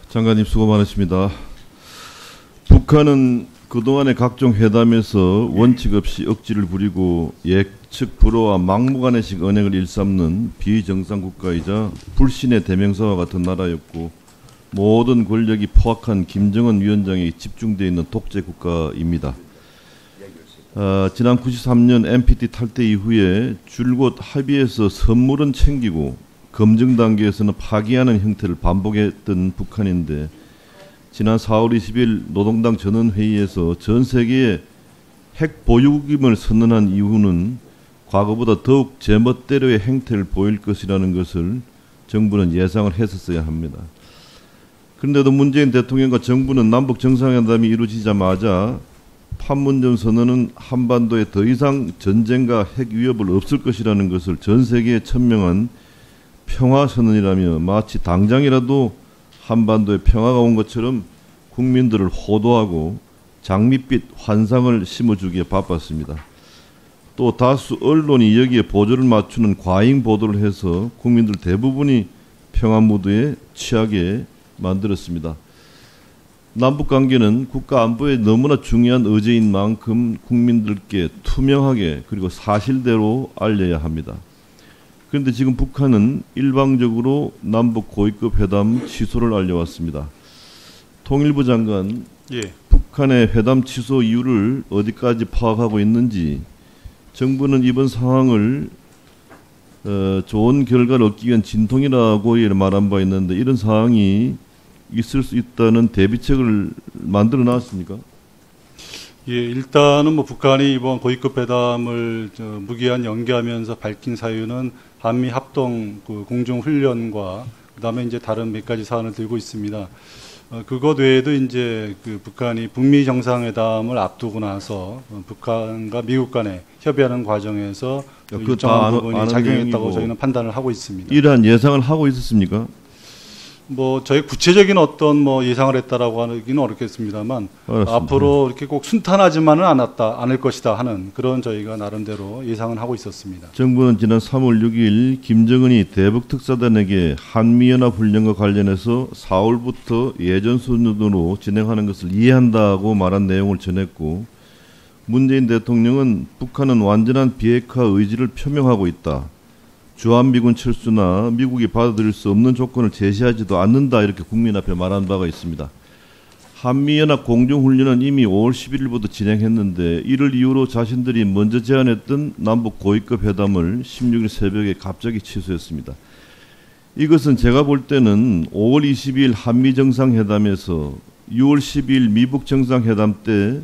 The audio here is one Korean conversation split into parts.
장관님 수고 많으십니다. 북한은 그동안의 각종 회담에서 원칙 없이 억지를 부리고 예측 불허와 막무가내식 언행을 일삼는 비정상 국가이자 불신의 대명사와 같은 나라였고 모든 권력이 포악한 김정은 위원장에 집중되어 있는 독재 국가입니다. 지난 93년 NPT 탈퇴 이후에 줄곧 합의해서 선물은 챙기고 검증 단계에서는 파기하는 형태를 반복했던 북한인데 지난 4월 20일 노동당 전원회의에서 전 세계에 핵 보유국임을 선언한 이유는 과거보다 더욱 제멋대로의 행태를 보일 것이라는 것을 정부는 예상을 했었어야 합니다. 그런데도 문재인 대통령과 정부는 남북 정상회담이 이루어지자마자 판문점 선언은 한반도에 더 이상 전쟁과 핵 위협을 없을 것이라는 것을 전 세계에 천명한 평화선언이라며 마치 당장이라도 한반도에 평화가 온 것처럼 국민들을 호도하고 장밋빛 환상을 심어주기에 바빴습니다. 또 다수 언론이 여기에 보조를 맞추는 과잉 보도를 해서 국민들 대부분이 평화 무드에 취하게 만들었습니다. 남북관계는 국가 안보에 너무나 중요한 의제인 만큼 국민들께 투명하게 그리고 사실대로 알려야 합니다. 그런데 지금 북한은 일방적으로 남북 고위급 회담 취소를 알려왔습니다. 통일부 장관, 북한의 회담 취소 이유를 어디까지 파악하고 있는지, 정부는 이번 상황을 좋은 결과를 얻기 위한 진통이라고 말한 바 있는데 이런 상황이 있을 수 있다는 대비책을 만들어 놨습니까? 예, 일단은 뭐 북한이 이번 고위급 회담을 무기한 연기하면서 밝힌 사유는 한미 합동 공중 훈련과 그다음에 이제 다른 몇 가지 사안을 들고 있습니다. 그것 외에도 이제 북한이 북미 정상회담을 앞두고 나서 북한과 미국 간에 협의하는 과정에서 일정한 부분이 작용했다고 저희는 판단을 하고 있습니다. 이러한 예상을 하고 있었습니까? 뭐 저희 구체적인 어떤 뭐 예상을 했다라고 하기는 어렵겠습니다만 앞으로 이렇게 꼭 순탄하지만은 않을 것이다 하는 그런 저희가 나름대로 예상은 하고 있었습니다. 정부는 지난 3월 6일 김정은이 대북 특사단에게 한미연합훈련과 관련해서 4월부터 예전 수준으로 진행하는 것을 이해한다고 말한 내용을 전했고 문재인 대통령은 북한은 완전한 비핵화 의지를 표명하고 있다. 주한미군 철수나 미국이 받아들일 수 없는 조건을 제시하지도 않는다 이렇게 국민 앞에 말한 바가 있습니다. 한미연합 공중훈련은 이미 5월 11일부터 진행했는데 이를 이유로 자신들이 먼저 제안했던 남북 고위급 회담을 16일 새벽에 갑자기 취소했습니다. 이것은 제가 볼 때는 5월 22일 한미정상회담에서 6월 12일 미북 정상회담 때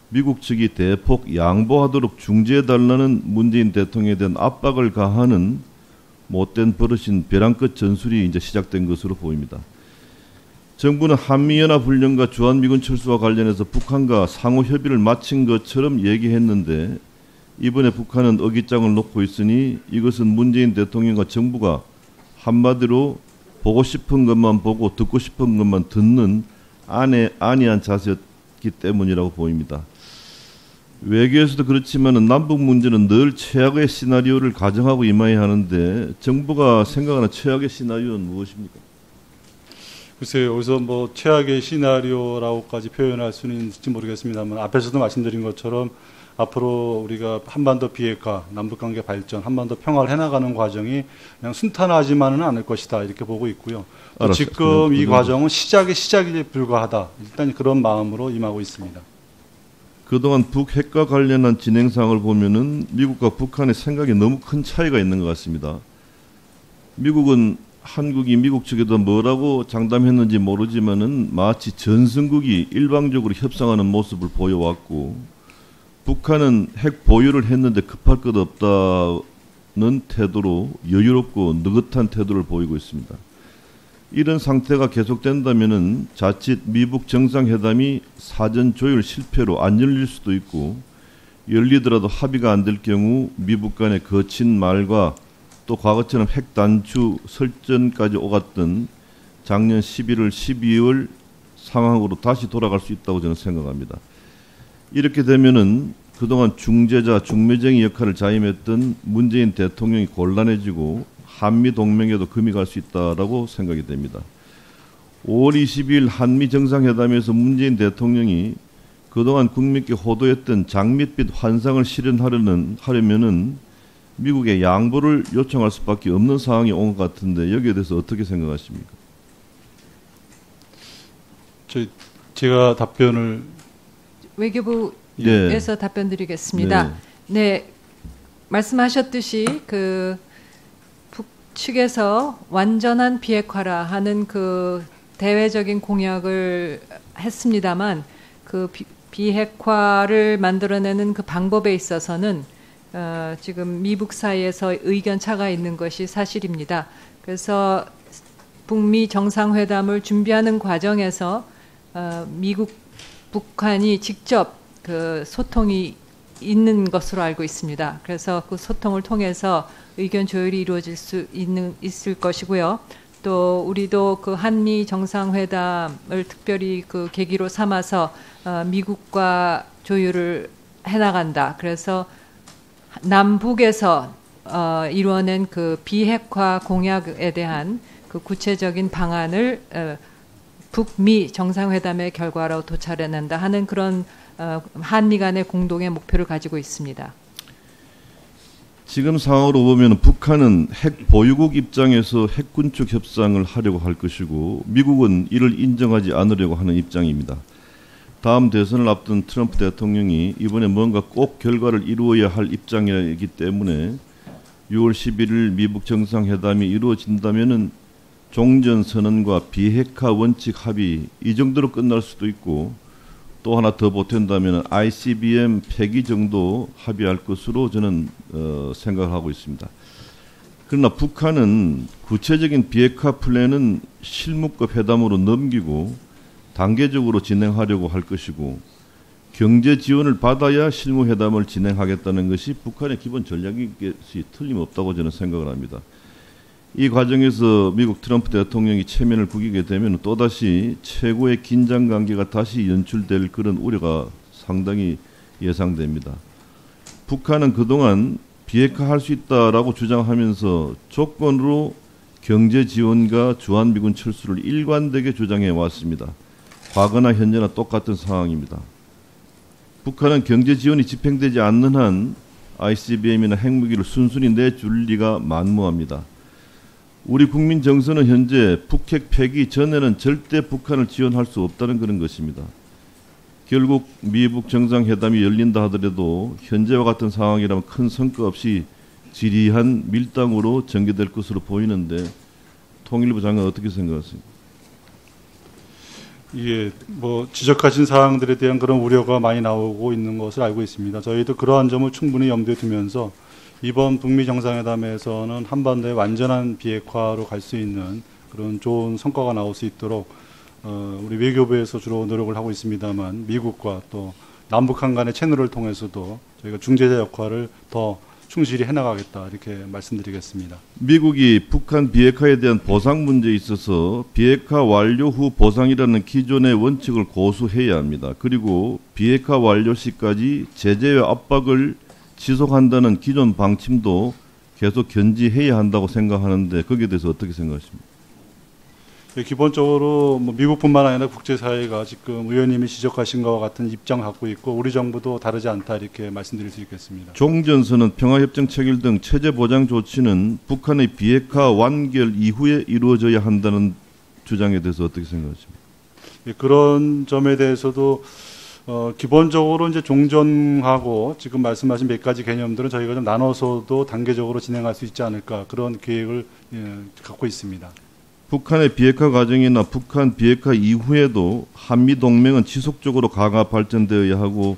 미국 측이 대폭 양보하도록 중재해달라는 문재인 대통령에 대한 압박을 가하는 못된 버릇인 벼랑 끝 전술이 이제 시작된 것으로 보입니다. 정부는 한미연합훈련과 주한미군 철수와 관련해서 북한과 상호 협의를 마친 것처럼 얘기했는데 이번에 북한은 어깃장을 놓고 있으니 이것은 문재인 대통령과 정부가 한마디로 보고 싶은 것만 보고 듣고 싶은 것만 듣는 안이한 자세였기 때문이라고 보입니다. 외교에서도 그렇지만 남북 문제는 늘 최악의 시나리오를 가정하고 임해야 하는데 정부가 생각하는 최악의 시나리오는 무엇입니까? 글쎄요, 여기서 뭐 최악의 시나리오라고까지 표현할 수는 있을지 모르겠습니다만 앞에서도 말씀드린 것처럼 앞으로 우리가 한반도 비핵화, 남북관계 발전, 한반도 평화를 해나가는 과정이 그냥 순탄하지만은 않을 것이다 이렇게 보고 있고요. 또 지금 이 과정은 시작에 불과하다. 일단 그런 마음으로 임하고 있습니다. 그동안 북핵과 관련한 진행상을 보면은 미국과 북한의 생각이 너무 큰 차이가 있는 것 같습니다. 미국은 한국이 미국 측에도 뭐라고 장담했는지 모르지만은 마치 전승국이 일방적으로 협상하는 모습을 보여왔고 북한은 핵 보유를 했는데 급할 것 없다는 태도로 여유롭고 느긋한 태도를 보이고 있습니다. 이런 상태가 계속된다면은 자칫 미북 정상회담이 사전 조율 실패로 안 열릴 수도 있고 열리더라도 합의가 안 될 경우 미북 간의 거친 말과 또 과거처럼 핵 단추 설전까지 오갔던 작년 11월, 12월 상황으로 다시 돌아갈 수 있다고 저는 생각합니다. 이렇게 되면은 그동안 중재자, 중매쟁이 역할을 자임했던 문재인 대통령이 곤란해지고 한미 동맹에도 금이 갈 수 있다라고 생각이 됩니다. 5월 20일 한미 정상회담에서 문재인 대통령이 그동안 국민께 호도했던 장밋빛 환상을 실현하려면은 미국의 양보를 요청할 수밖에 없는 상황이 온 것 같은데 여기에 대해서 어떻게 생각하십니까? 제가 답변을 외교부에서 답변드리겠습니다. 네, 말씀하셨듯이 그 북측에서 완전한 비핵화라 하는 그 대외적인 공약을 했습니다만 그 비핵화를 만들어내는 그 방법에 있어서는 지금 미북 사이에서 의견 차가 있는 것이 사실입니다. 그래서 북미 정상회담을 준비하는 과정에서 미국, 북한이 직접 그 소통이 있는 것으로 알고 있습니다. 그래서 그 소통을 통해서 의견 조율이 이루어질 수 있을 것이고요. 또 우리도 그 한미 정상회담을 특별히 그 계기로 삼아서 미국과 조율을 해나간다. 그래서 남북에서 이루어낸 그 비핵화 공약에 대한 그 구체적인 방안을 북미 정상회담의 결과로 도출해낸다 하는 그런 한미 간의 공동의 목표를 가지고 있습니다. 지금 상황으로 보면 북한은 핵 보유국 입장에서 핵 군축 협상을 하려고 할 것이고 미국은 이를 인정하지 않으려고 하는 입장입니다. 다음 대선을 앞둔 트럼프 대통령이 이번에 뭔가 꼭 결과를 이루어야 할 입장이기 때문에 6월 11일 미북 정상회담이 이루어진다면은 종전선언과 비핵화 원칙 합의 이 정도로 끝날 수도 있고 또 하나 더 보탠다면 ICBM 폐기 정도 합의할 것으로 저는 생각을 하고 있습니다. 그러나 북한은 구체적인 비핵화 플랜은 실무급 회담으로 넘기고 단계적으로 진행하려고 할 것이고 경제 지원을 받아야 실무회담을 진행하겠다는 것이 북한의 기본 전략이겠이 틀림없다고 저는 생각을 합니다. 이 과정에서 미국 트럼프 대통령이 체면을 구기게 되면 또다시 최고의 긴장 관계가 다시 연출될 그런 우려가 상당히 예상됩니다. 북한은 그동안 비핵화할 수 있다라고 주장하면서 조건으로 경제 지원과 주한미군 철수를 일관되게 주장해 왔습니다. 과거나 현재나 똑같은 상황입니다. 북한은 경제 지원이 집행되지 않는 한 ICBM이나 핵무기를 순순히 내줄 리가 만무합니다. 우리 국민 정서는 현재 북핵 폐기 전에는 절대 북한을 지원할 수 없다는 그런 것입니다. 결국 미북 정상회담이 열린다 하더라도 현재와 같은 상황이라면 큰 성과 없이 지리한 밀당으로 전개될 것으로 보이는데 통일부 장관 어떻게 생각하십니까? 예, 뭐 지적하신 사항들에 대한 그런 우려가 많이 나오고 있는 것을 알고 있습니다. 저희도 그러한 점을 충분히 염두에 두면서 이번 북미 정상회담에서는 한반도의 완전한 비핵화로 갈 수 있는 그런 좋은 성과가 나올 수 있도록 우리 외교부에서 주로 노력을 하고 있습니다만 미국과 또 남북한 간의 채널을 통해서도 저희가 중재자 역할을 더 충실히 해나가겠다 이렇게 말씀드리겠습니다. 미국이 북한 비핵화에 대한 보상 문제에 있어서 비핵화 완료 후 보상이라는 기존의 원칙을 고수해야 합니다. 그리고 비핵화 완료 시까지 제재와 압박을 지속한다는 기존 방침도 계속 견지해야 한다고 생각하는데 거기에 대해서 어떻게 생각하십니까? 네, 기본적으로 뭐 미국뿐만 아니라 국제사회가 지금 의원님이 지적하신 것과 같은 입장을 갖고 있고 우리 정부도 다르지 않다 이렇게 말씀드릴 수 있겠습니다. 종전선언, 평화협정 체결 등 체제 보장 조치는 북한의 비핵화 완결 이후에 이루어져야 한다는 주장에 대해서 어떻게 생각하십니까? 네, 그런 점에 대해서도 기본적으로 이제 종전하고 지금 말씀하신 몇 가지 개념들은 저희가 좀 나눠서도 단계적으로 진행할 수 있지 않을까 그런 계획을 갖고 있습니다. 북한의 비핵화 과정이나 북한 비핵화 이후에도 한미 동맹은 지속적으로 강화 발전되어야 하고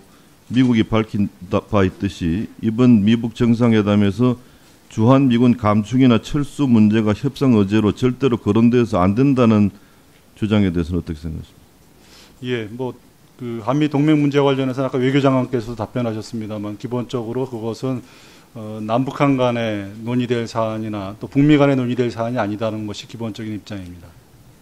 미국이 밝힌 바 있듯이 이번 미북 정상회담에서 주한미군 감축이나 철수 문제가 협상 의제로 절대로 거론되어서 안 된다는 주장에 대해서는 어떻게 생각하십니까? 예, 뭐 그 한미 동맹 문제 관련해서 아까 외교장관께서도 답변하셨습니다만 기본적으로 그것은 남북한 간에 논의될 사안이나 또 북미 간에 논의될 사안이 아니다는 것이 기본적인 입장입니다.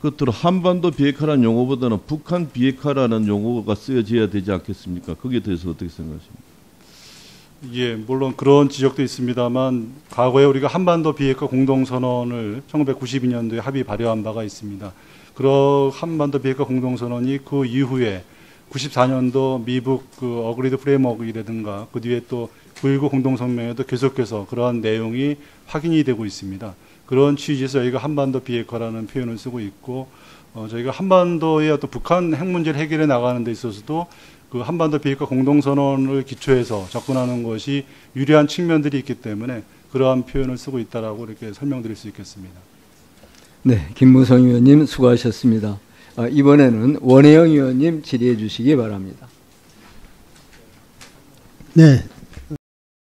끝으로 한반도 비핵화라는 용어보다는 북한 비핵화라는 용어가 쓰여져야 되지 않겠습니까? 거기에 대해서 어떻게 생각하십니까? 예, 물론 그런 지적도 있습니다만 과거에 우리가 한반도 비핵화 공동선언을 1992년도에 합의 발의한 바가 있습니다. 그런 한반도 비핵화 공동선언이 그 이후에 94년도 미북 그 어그리드 프레임워크이라든가 그 뒤에 또 9.19 공동성명에도 계속해서 그러한 내용이 확인이 되고 있습니다. 그런 취지에서 저희가 한반도 비핵화라는 표현을 쓰고 있고 저희가 한반도의 어떤 북한 핵 문제를 해결해 나가는 데 있어서도 그 한반도 비핵화 공동선언을 기초해서 접근하는 것이 유리한 측면들이 있기 때문에 그러한 표현을 쓰고 있다라고 이렇게 설명드릴 수 있겠습니다. 네, 김무성 의원님 수고하셨습니다. 이번에는 원혜영 의원님 질의해 주시기 바랍니다. 네,